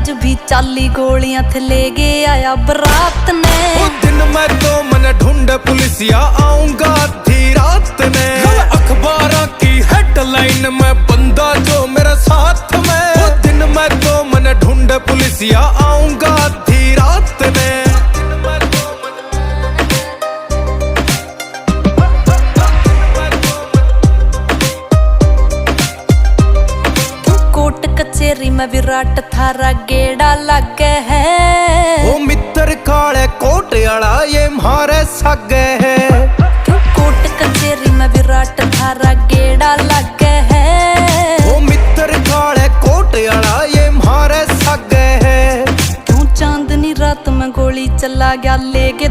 आज भी चाली गोलियां थे ले गए आया बरात ने। वो दिन मैं तो मन ढूंढे पुलिसिया आऊंगा आधी रात ने। अखबारों की हेडलाइन में बंदा जो मेरे साथ में। वो दिन मैं तो मन ढूंढे पुलिसिया आऊंगा आधी रात ने। कोट कचेरी में विराट थारा गेड़ा लगे है। वो मित्र काले कोट आला ये मारे सगे है। क्यों कोट कचेरी में विराट थारा गेड़ा लगे है। वो मित्र काले कोट आला ये मारे सगे है। क्यों चांदनी रात में गोली चला गया ले के